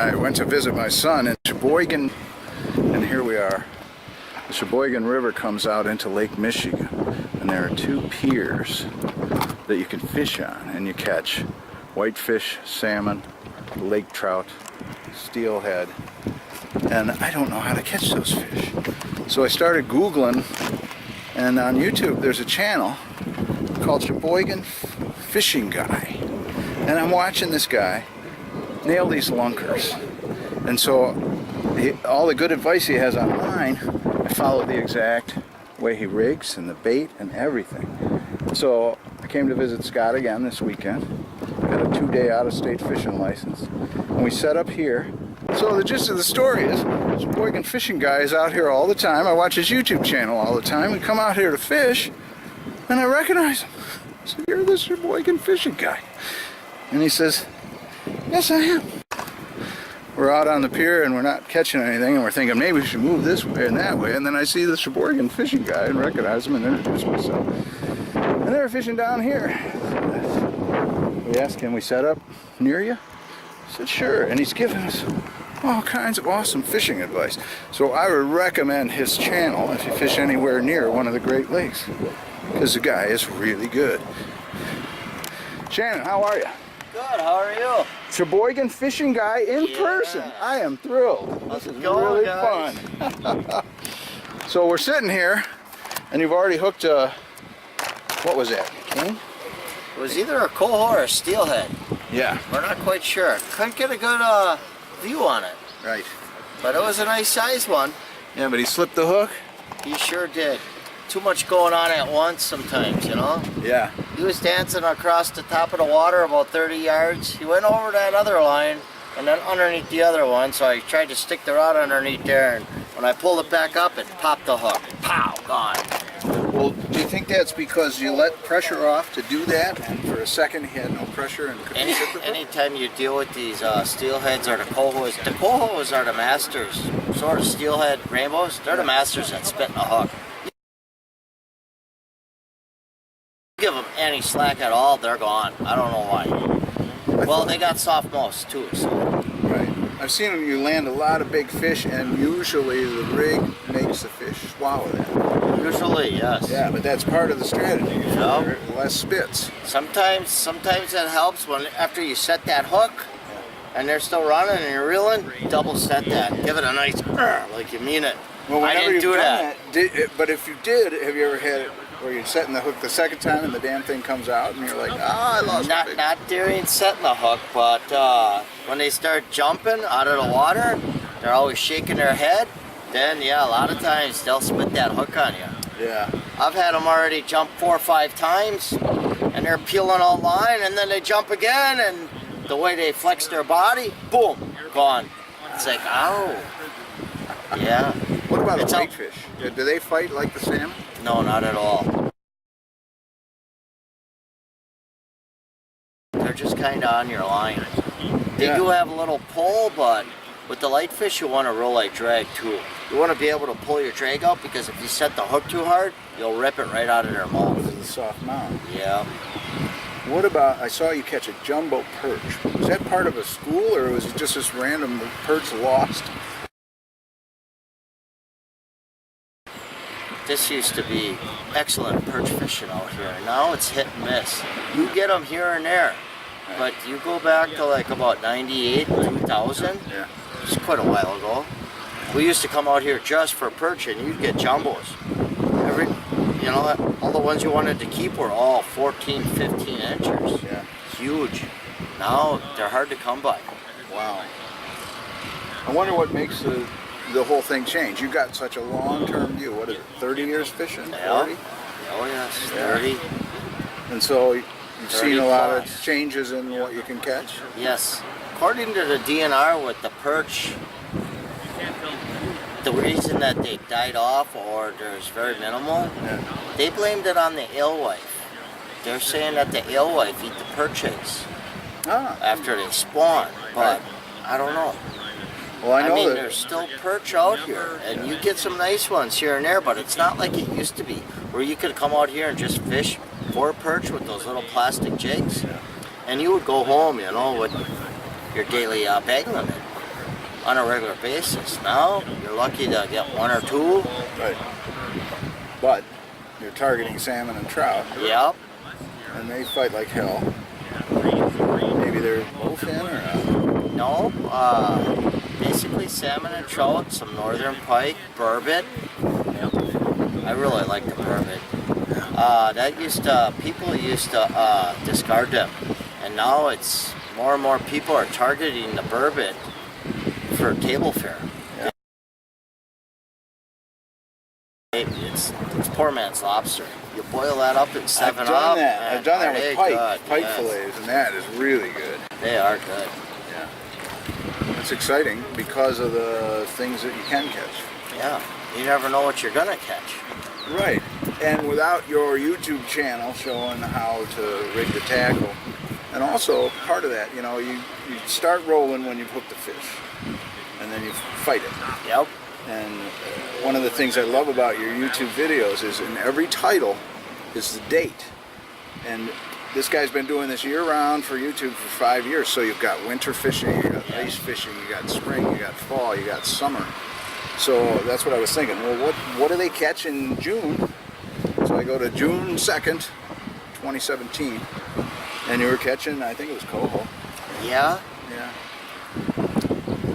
I went to visit my son in Sheboygan, and here we are. The Sheboygan River comes out into Lake Michigan, and there are two piers that you can fish on, and you catch whitefish, salmon, lake trout, steelhead, and I don't know how to catch those fish. So I started Googling, and on YouTube there's a channel called Sheboygan Fishing Guy, and I'm watching this guy nail these lunkers. And so all the good advice he has online, I follow the exact way he rigs and the bait and everything. So I came to visit Scott again this weekend. Got a 2-day out-of-state fishing license, and we set up here. So the gist of the story is, Sheboygan Fishing Guy is out here all the time. I watch his YouTube channel all the time. We come out here to fish, and I recognize him. I said, "You're the Sheboygan Fishing Guy." And he says, "Yes, I am." We're out on the pier and we're not catching anything, and we're thinking maybe we should move this way and that way, and then I see the Sheboygan Fishing Guy and recognize him and introduce myself. And they were fishing down here. We asked, "Can we set up near you?" He said, "Sure," and he's giving us all kinds of awesome fishing advice. So I would recommend his channel if you fish anywhere near one of the Great Lakes, because the guy is really good. Shannon, how are you? Good, how are you? Sheboygan Fishing Guy in person. I am thrilled. This is really fun. So we're sitting here, and you've already hooked a, what was that, king? It was either a coho or a steelhead. Yeah. We're not quite sure. Couldn't get a good view on it. Right. But it was a nice sized one. Yeah, but he slipped the hook? He sure did. Too much going on at once sometimes, you know? Yeah. He was dancing across the top of the water about 30 yards. He went over that other line and then underneath the other one, so I tried to stick the rod underneath there, and when I pulled it back up, it popped the hook. Pow! Gone. Well, do you think that's because you let pressure off to do that, and for a second he had no pressure and couldn't hit the hook? Anytime you deal with these steelheads or the cohos are the masters, sort of steelhead rainbows, they're the masters at spitting a hook. Give them any slack at all, they're gone. I don't know why. Well, they got soft mouths too, so. Right. I've seen you land a lot of big fish, and usually the rig makes the fish swallow that. Usually, yes. Yeah, but that's part of the strategy. Yep. Less spits. Sometimes that helps when after you set that hook and they're still running and you're reeling, double set that. Give it a nice like you mean it. Well, I didn't do that. But if you did, have you ever had it where you're setting the hook the second time and the damn thing comes out and you're like, I lost it? Not during setting the hook, but when they start jumping out of the water, they're always shaking their head. Then, yeah, a lot of times they'll spit that hook on you. Yeah. I've had them already jump 4 or 5 times, and they're peeling all line, and then they jump again, and the way they flex their body, boom, gone. It's like, ow. Yeah. What about the whitefish? Do they fight like the salmon? No, not at all. They're just kind of on your line. They do have a little pull, but with the light fish, you want to roll like drag too. You want to be able to pull your drag out, because if you set the hook too hard, you'll rip it right out of their mouth. Because of the soft mouth. Yeah. What about, I saw you catch a jumbo perch. Was that part of a school, or was it just this random perch lost? This used to be excellent perch fishing out here. Now it's hit and miss. You get them here and there, but you go back to like about 98, 2000. Yeah. It's quite a while ago. We used to come out here just for perch, and you'd get jumbos. All the ones you wanted to keep were all 14, 15 inches. Yeah. Huge. Now they're hard to come by. Wow. I wonder what makes the whole thing change. You've got such a long-term view. What is it, 30 years fishing? Yeah. 40? Oh yes, 30. And so you've seen a lot of plus. changes in what you can catch? Yes. According to the DNR with the perch, the reason that they died off or there's very minimal, they blamed it on the alewife. They're saying that the alewife eat the perch eggs after they spawn, but I don't know. Well, I mean, there's still perch out here, and you get some nice ones here and there, but it's not like it used to be, where you could come out here and just fish for perch with those little plastic jigs, and you would go home, with your daily bag limit. on a regular basis. Now you're lucky to get one or two. Right. But you're targeting salmon and trout. Yep. And they fight like hell. Maybe they're bowfin or not? No. Basically salmon and trout, some northern pike, burbot. I really like the burbot. People used to discard them, and now it's more and more people are targeting the burbot for table fare. Yeah. It's poor man's lobster. You boil that up in 7 Up. I've done that with pike yes. fillets, and that is really good. They are good. Yeah. It's exciting because of the things that you can catch. Yeah. You never know what you're gonna catch. Right. And without your YouTube channel showing how to rig the tackle, and also part of that, you start rolling when you hook the fish, and then you fight it. Yep. And one of the things I love about your YouTube videos is in every title is the date. And this guy's been doing this year-round for YouTube for 5 years. So you've got winter fishing, you got ice fishing, you got spring, you got fall, you got summer. So that's what I was thinking. Well, what do they catch in June? So I go to June 2nd, 2017, and you were catching, I think it was coho. Yeah. Yeah.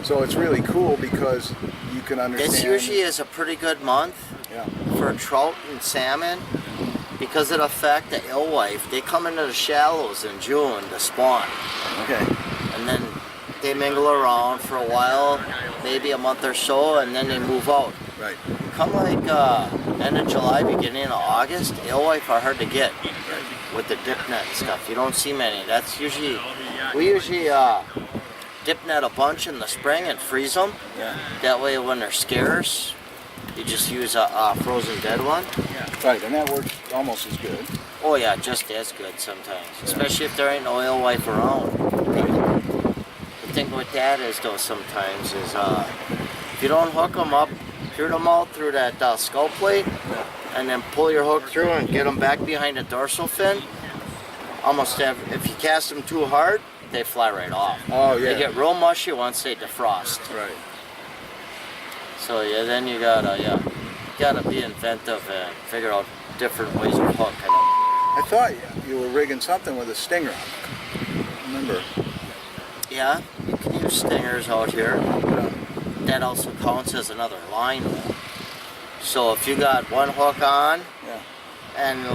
So it's really cool because you can understand. This usually is a pretty good month for trout and salmon because of the fact that alewife, they come into the shallows in June to spawn. Okay. And then they mingle around for a while, maybe a month or so, and then they move out. Right. Come like end of July, beginning of August, alewife are hard to get with the dip net stuff. You don't see many. We usually dip net a bunch in the spring and freeze them. Yeah. That way when they're scarce, you just use a frozen dead one. Right, and that works almost as good. Oh yeah, just as good sometimes. Especially if there ain't no alewife around. The thing with that is though sometimes is if you don't hook them up, cure them out through that skull plate, and then pull your hook through and get them back behind the dorsal fin, if you cast them too hard, they fly right off. Oh yeah. They get real mushy once they defrost. Right. So yeah, then you gotta be inventive and figure out different ways of hooking them. I thought you were rigging something with a stinger hook. Remember? Yeah, you can use stingers out here. Yeah. That also counts as another line. So if you got one hook on, and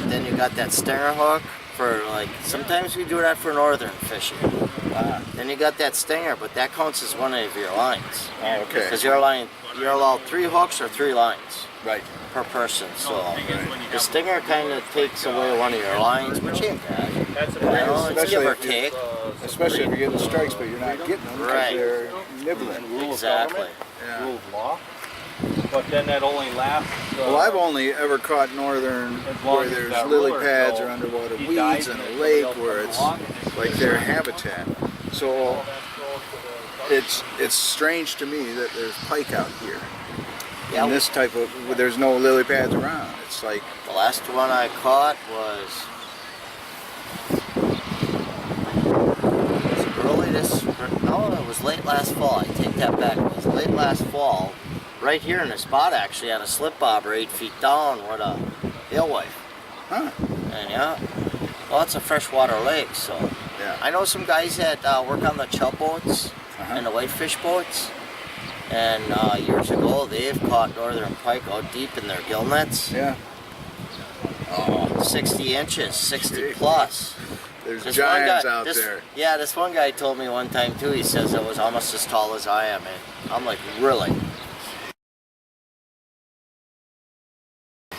then you got that stinger hook for sometimes we do that for northern fishing. Then you got that stinger, but that counts as one of your lines. Oh, okay. Because you're allowed 3 hooks or 3 lines. Right. Per person. So the stinger kind of takes away one of your lines, which ain't bad. It's give or take. Especially if you're getting strikes, but you're not getting them because they're nibbling. Exactly. Yeah. Rule of law. But then that only lasts. Well, I've only ever caught northern where there's lily pads or underwater weeds in a lake where it's like their habitat. So it's strange to me that there's pike out here. Yeah, in this type of, there's no lily pads around. It's like the last one I caught was it was late last fall. I take that back. It was late last fall. Right here in the spot, actually, on a slip bobber 8 feet down with a alewife. Huh. And well, it's a freshwater lake, so. Yeah. I know some guys that work on the chub boats and the whitefish boats. And years ago, they've caught northern pike out deep in their gill nets. Yeah. 60 inches, 60 plus. There's giants out there. Yeah, this one guy told me one time too, he says it was almost as tall as I am. And I'm like, really?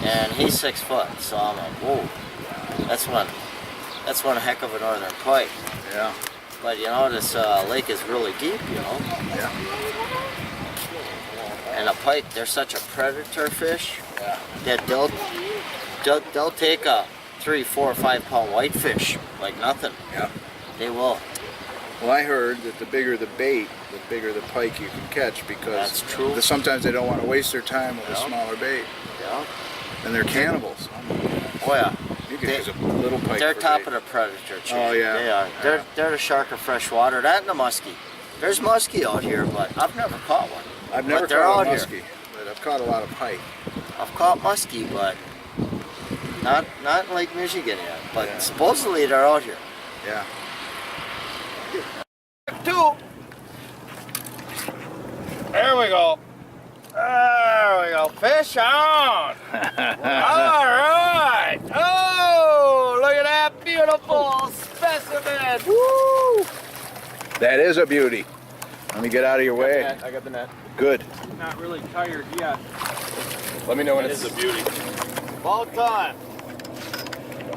And he's 6 foot, so I'm like, whoa, that's one heck of a northern pike. Yeah. But this lake is really deep, Yeah. And a pike, they're such a predator fish that they'll take a 3, 4, 5 pound whitefish like nothing. Yeah. They will. Well, I heard that the bigger the bait, the bigger the pike you can catch because that's true. Sometimes they don't want to waste their time with a smaller bait. Yeah. And they're cannibals. Oh yeah. You can use a little pike. They're for top bait. of the predator chain. Oh yeah. They are. They're the shark of fresh water. That and the muskie. There's muskie out here, but I've never caught one. I've never But they're caught a out muskie, but I've caught a lot of pike. I've caught muskie, but not in Lake Michigan yet. But Yeah. supposedly they're out here. Yeah. Two. There we go. There we go. Fish on. All right. Oh, look at that beautiful specimen. Woo! That is a beauty. Let me get out of your way. I got the net. Good. Not really tired yet. Let me know when It it's is a beauty. About time.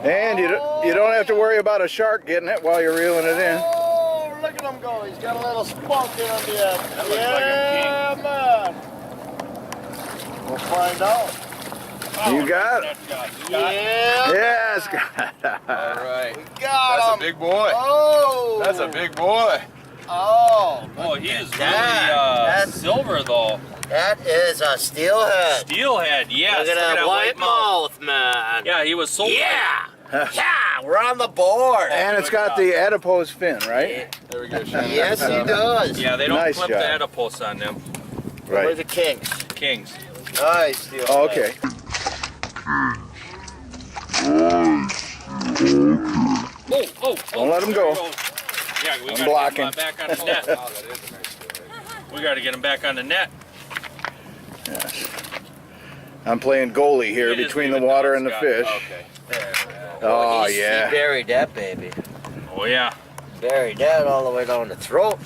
And you don't have to worry about a shark getting it while you're reeling it in. Oh, look at him go. He's got a little spunk in him yet. That looks like a Yeah, man. We'll find out. You got it. Net shot. You got it? Yeah. Yes. all right. We got That's a him. big boy. Oh. That's a big boy. Oh. Oh, he is really That's- silver though. That is a steelhead. Steelhead, yes. Look at that white mouth, man. Yeah, he was so Yeah. Yeah, we're on the board. And it's got the adipose fin, right? There we go, Shannon. Yes, he does. Yeah, they don't Nice clip job. the adipose on them. We're Right. the kings. Kings. Nice steelhead. Oh, okay. Oh, Don't let him go. Yeah, we I'm gotta blocking. get him back on the net. Oh, that is a nice fish. We gotta get him back on the net. Yes. I'm playing goalie here You just between leave the it water now, and the Scott. fish. Okay. Oh, He yeah. buried that baby. Oh yeah. Buried that all the way down the throat.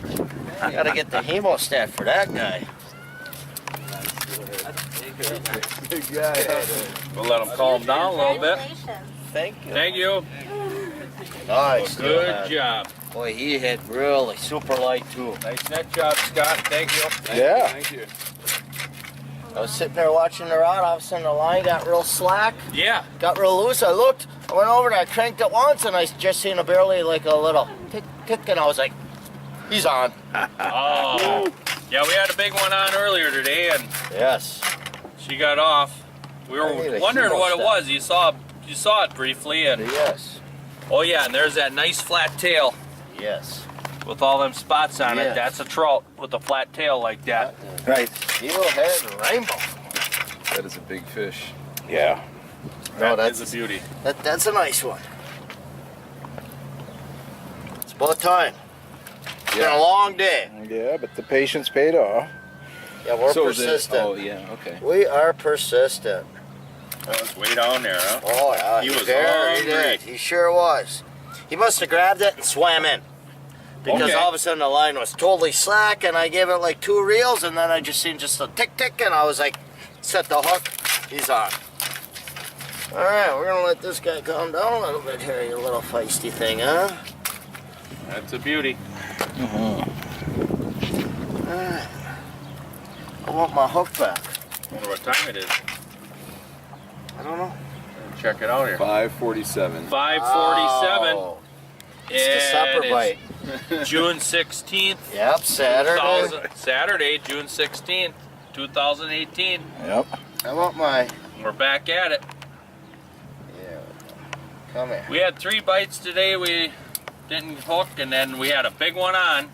Gotta get the hemostat for that guy. Big guy. We'll let him calm down a little bit. Thank you. Thank you. Nice. Good steelhead. job. Boy, he hit really super light too. Nice net job, Scott. Thank you. Yeah. Thank you. I was sitting there watching the rod, all of a sudden the line got real slack, Yeah. got real loose. I looked, I went over and I cranked it once and I just seen a barely like a little tick tick and I was like, he's on. Oh. Yeah, we had a big one on earlier today and Yes. she got off. We I need were a wondering what it hemostat. was. You saw it briefly and Yes. oh yeah, and there's that nice flat tail Yes. with all them spots on Yes. it. That's a trout with a flat tail like that. Right. Steelhead rainbow. That is a big fish. Yeah. No, That is that's a beauty. that's a nice one. It's about time. It's been a long day. Yeah, but the patience paid off. Yeah, we're So persistent. oh, yeah, okay. We are persistent. Oh, it's way down there, huh? Oh yeah, He was very hungry. did. He sure was. He must have grabbed it and swam in. Because Okay. all of a sudden the line was totally slack and I gave it like 2 reels and then I just seen just a tick tick and I was like, set the hook, he's on. Alright, we're gonna let this guy calm down a little bit here, you little feisty thing, huh? That's a beauty. Alright. I want my hook back. Wonder what time it is. I don't know. Check it out here. 5:47. 5:47. Oh, it's the supper bite. June 16th. Yep, Saturday. Saturday, June 16th, 2018. Yep. I want my... We're back at it. Yeah. Come here. We had 3 bites today. We didn't hook, and then we had a big one on.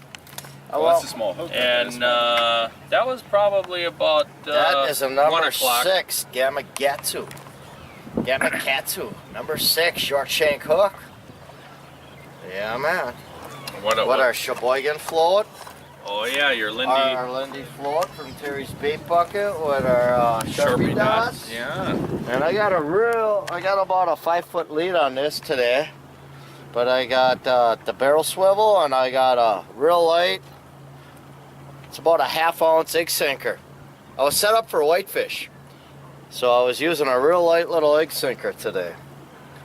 I Oh, that's want... a small hook. And that was probably about That is a 1 number o'clock. 6 Gamakatsu. Gamakatsu. Number 6 short shank hook. Yeah, man. What What our Sheboygan float. Oh yeah, your Lindy Our Lindy float from Terry's Bait Bucket with our Sharpie dots. Yeah. And I got about a 5-foot lead on this today. But I got the barrel swivel and I got a real light. It's about a 1/2 ounce egg sinker. I was set up for whitefish. So I was using a real light little egg sinker today.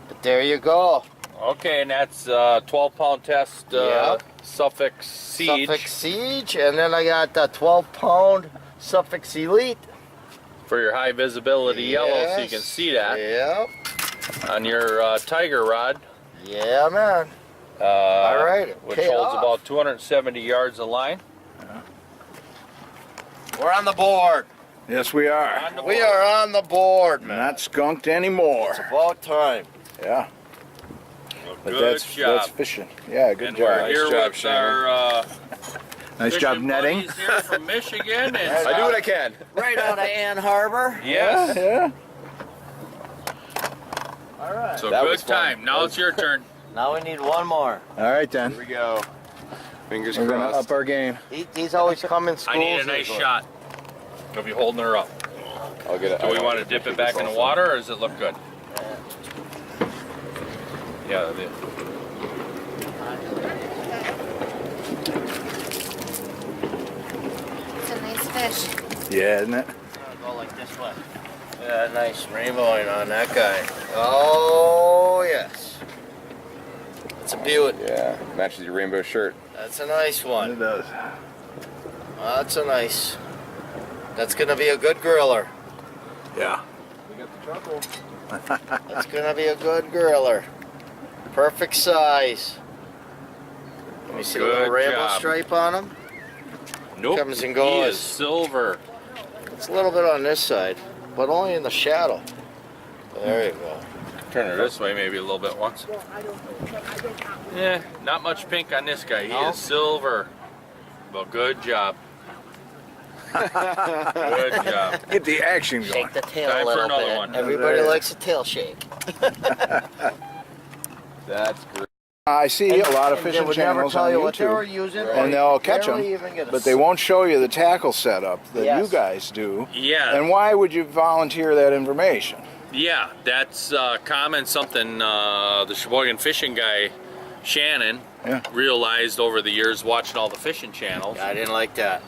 But there you go. Okay, and that's 12-pound test Yep. Suffolk Siege Suffolk Siege. And then I got the 12-pound Suffolk Elite. for your high visibility yellow, so you can see that Yep. on your Tiger rod. Yeah, man. All right. Which pay holds off. about 270 yards of line. We're on the board. Yes, we are. On the We board. are on the board, man. Not skunked It's anymore. about time. Yeah. But Good that's job. fishing. Yeah, good And job. we're here Nice job, with Shannon. our Nice job Fishing netting. buddies here from Michigan. And I do what I can. Right out of Ann Harbor. yes. Yeah. All right. So That good was fun. time. Now it's your turn. Now we need one more. All right then. Here we go. Fingers We're gonna crossed. up our game. These always come in schools. I need a nice usually. shot. Of you holding her up. I'll get it. Do we want to dip it back in the water, or does it look good? Yeah. It's a nice fish. Yeah, isn't it? Go like this way. Yeah, nice rainbowing on that guy. Oh yes. It's a beaut. Yeah, matches your rainbow shirt. That's a nice It one. does. That's a nice. That's gonna be a good griller. Yeah. We got the truckle. That's gonna be a good griller. Perfect size. Let me see the little Good rainbow job. stripe on him. Nope. Comes and He goes. is silver. It's a little bit on this side, but only in the shadow. There you go. Turn her this way maybe a little bit once. Yeah, not much pink on this guy. He No? is silver. Well, good job. Good job. Get the action going. Shake the tail Time a for little another bit. one. Everybody There. likes a tail shake. That's great. I see a lot of And they fishing would never channels tell on you what they were YouTube, using, Right. or and they'll you catch them, barely even get a but they won't show you the tackle setup that Yes. you guys do. Yeah. And why would you volunteer that information? Yeah, that's common. Something the Sheboygan fishing guy, Shannon, Yeah. realized over the years watching all the fishing channels. I didn't like that.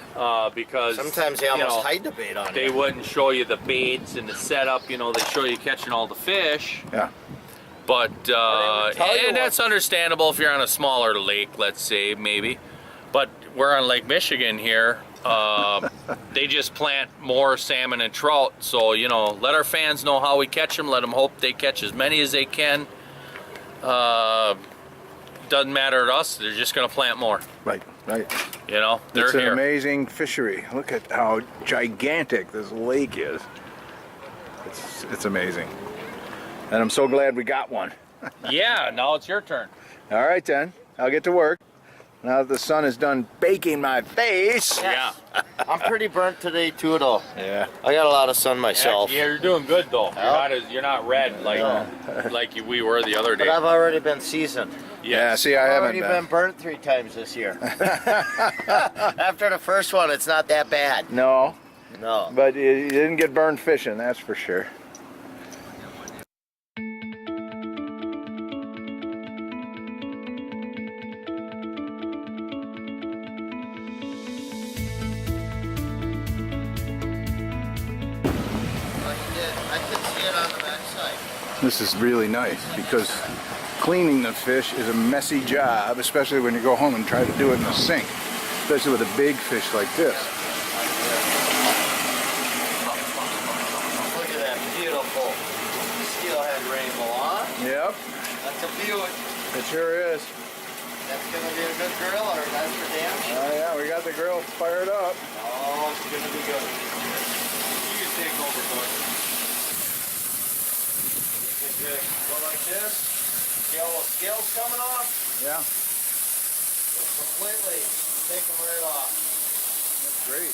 Because Sometimes they you almost know, hide the bait on they you. wouldn't show you the baits and the setup. You know, they show you catching all the fish. Yeah. But tell you and that's understandable if you're on a smaller lake, let's say maybe. But we're on Lake Michigan here. They just plant more salmon and trout. So you know, let our fans know how we catch them. Let them hope they catch as many as they can. Doesn't matter to us. They're just gonna plant more. Right. Right. You know, they're It's an here. amazing fishery. Look at how gigantic this lake is. It's amazing. And I'm so glad we got one. Yeah. Now it's your turn. All right then. I'll get to work. Now that the sun is done baking my face. Yeah. I'm pretty burnt today too, though. Yeah. I got a lot of sun myself. Yeah, you're doing good though. You're not red like we were the other But day. I've already been seasoned. Yeah, see, I I've haven't already been burnt 3 times this year. After the first one, it's not that bad. No, No. but you didn't get burned fishing, that's for sure. I can see it on the backside. This is really nice because cleaning the fish is a messy job, especially when you go home and try to do it in the sink, especially with a big fish like this. Look at that beautiful steelhead rainbow, huh? Yep, That's a beaut. it sure is. That's gonna be a good griller. That's for damn sure. Oh yeah, we got the grill fired up. Oh, it's gonna be good. You can take over, boy. Go like this. See all those scales coming off? Yeah, Just completely take them right off. that's great.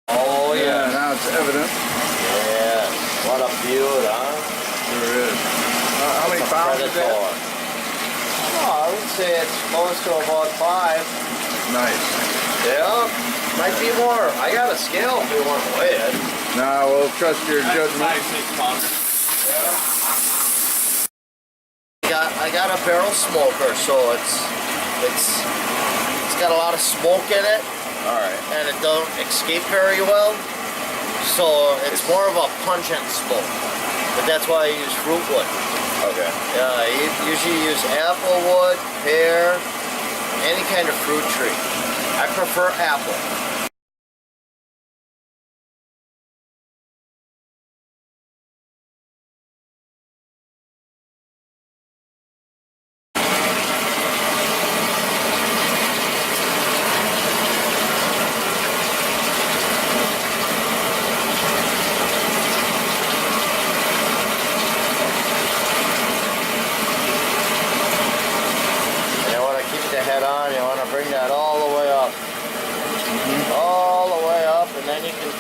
Oh Yeah, now it's evident. Yeah. What a beaut, huh? Sure is. How many pounds is that? Oh, I would say it's close to about 5. Nice. Yeah. Might be more. I got a scale if you want to weigh it. Now we'll trust your judgment. 5-6 pounder. I got a barrel smoker, so it's got a lot of smoke in it, All right. and it don't escape very well. So it's more of a pungent smoke. But that's why I use fruit wood. Okay. I usually use apple wood, pear, any kind of fruit tree. I prefer apple.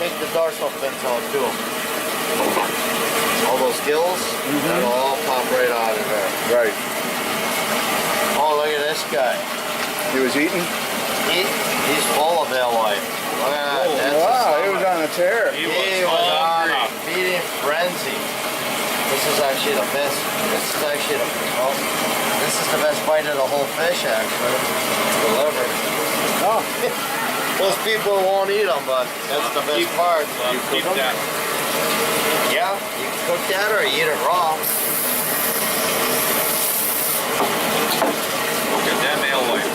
take the dorsal fins out too. All those gills, that'll all pop right out of there. Right. Oh, look at this guy. He was eating? He's full of alewife. Look at that. That's Wow, he was on a tear. He He was was on hungry. a feeding frenzy. This is actually the best. This is actually the. Well, this is the best bite of the whole fish, actually. The liver. Oh, Most people won't eat them, but that's the best part. You keep that. Yeah, you can cook that or eat it raw. Look at that alewife.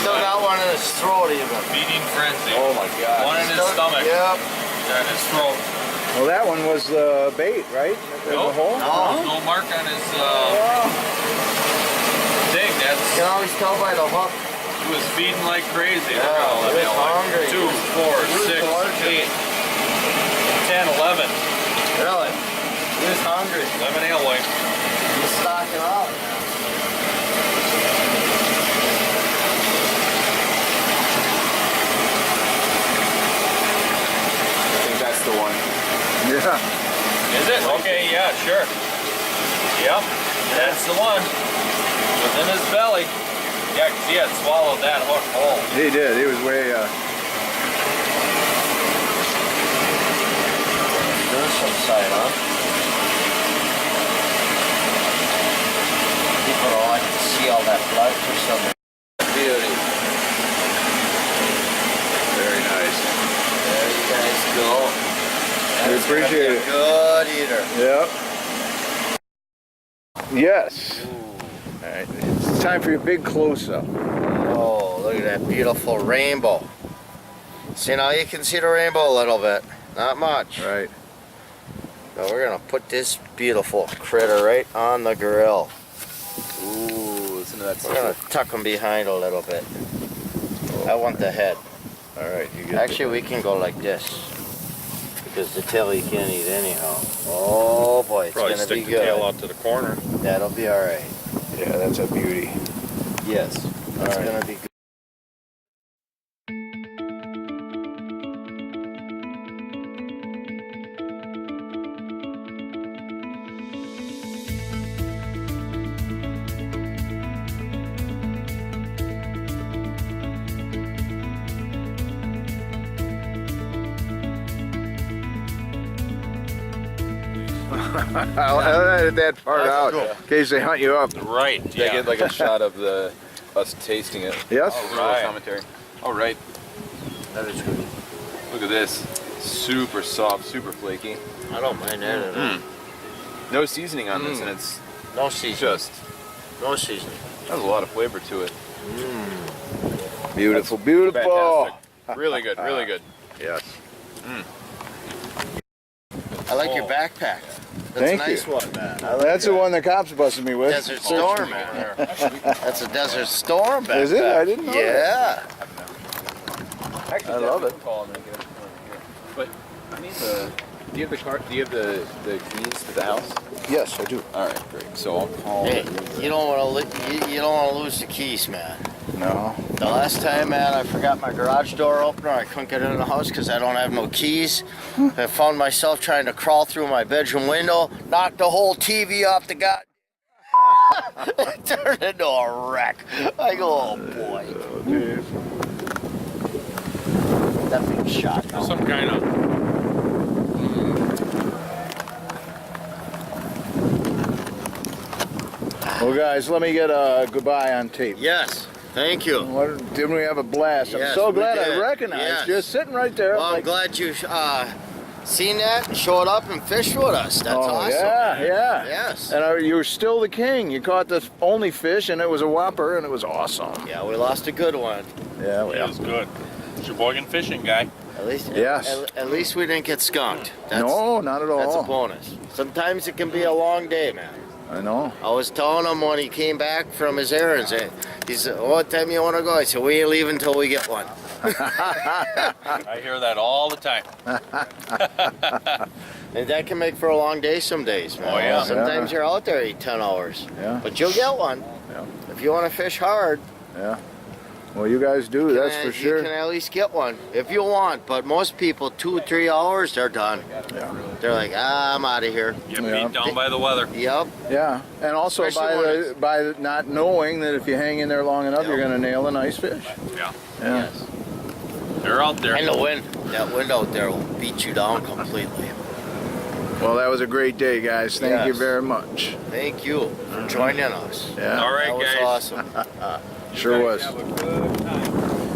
Still got one in his throat even. Feeding frenzy. Oh my god. One in his stomach. Yep. And his throat. well, that one was the bait, right? There's a hole? No. No mark on his thing. That's You can always tell by the hook. he was feeding like crazy. Yeah, Look at all he that was alewife. hungry. 2, 4, 6, 8, 10, 11. Really? He was hungry. 11 alewife. He's stocking up. I think that's the one. Yeah. Is it? Okay, yeah, sure. Yep, that's the one. Within his belly. Yeah, 'cause he had swallowed that hook whole. He did. He was way, Dorsal side, huh? People don't like to see all that blood for some beauty. very nice. There you guys go. We That's gonna be appreciate a it. good eater. Yep. Yes. All right. It's time for your big close-up. Oh, look at that beautiful rainbow. See, now you can see the rainbow a little bit. Not much. Right. Now we're gonna put this beautiful critter right on the grill. Ooh, listen to that We're gonna stuff. tuck him behind a little bit. I want the head. All right. You get Actually, we can go like this. Because the tail you can't eat anyhow. Oh boy, it's Probably gonna stick be the tail good. out to the corner. That'll be alright. Yeah, that's a beauty. Yes, that's All right. gonna be good. I'll edit that part That's out cool. in case they hunt you up. Right, Did I get like a shot of us tasting it? Yes? All right. Commentary. All right. That is good. Look at this. Super soft, super flaky. I don't mind that at all. No seasoning on this, and it's No seasoning. just No seasoning. has a lot of flavor to it. Beautiful, beautiful. Fantastic. Really good. Really good. Yes. I like your backpack. That's Thank a nice you. one, man. That's the one the cops busted me with. Desert Storm, man. That's a Desert Storm backpack. Is it? I didn't know that. Yeah. Actually, I love it. Call and get it here. But I need the. Do you have the car? Do you have the keys to the house? Yes, I do. All right, great. So I'll call. Hey, you don't want to you don't want to lose the keys, man. No. The last time, man, I forgot my garage door opener. I couldn't get in the house because I don't have no keys. I found myself trying to crawl through my bedroom window, knocked the whole TV off the god. It turned into a wreck. I go, oh boy. Oh, geez. That big shot. Some kind of Well, guys, let me get a goodbye on tape. Yes, thank you. Didn't we have a blast? I'm Yes, so we glad I did. recognized Yes. you sitting right there. Well, I'm like- glad you seen that and showed up and fished with us. That's oh, awesome. yeah, yeah. Yes. And you were still the king. You caught the only fish, and it was a whopper, and it was awesome. Yeah, we lost a good one. Yeah, it was good. Sheboygan fishing guy. At least, Yes. At least we didn't get skunked. That's, No, not at all. That's a bonus. Sometimes it can be a long day, man. I know. I was telling him when he came back from his errands, he said, "What time you want to go?" I said, "We ain't leaving until we get one." I hear that all the time. And that can make for a long day some days, man. Oh, yeah. Sometimes you're out there 8-10 hours. Yeah. But you'll get one. Yeah. If you want to fish hard, Yeah. Well, you guys do, that's for you sure. can at least get one if you want. But most people, 2 or 3 hours, they're done. Yeah. They're like, I'm out of here. Get Yeah. beat down by the weather. Yep. Yeah. And also Especially by not knowing that if you hang in there long enough, you're going to nail a nice fish. Yeah. Yeah. Yes. They're out there. And the wind. That wind out there will beat you down completely. Well, that was a great day, guys. Thank you Yes. very much. Thank you for joining us. Yeah. All right, That was guys. awesome. Sure was. Have a good time.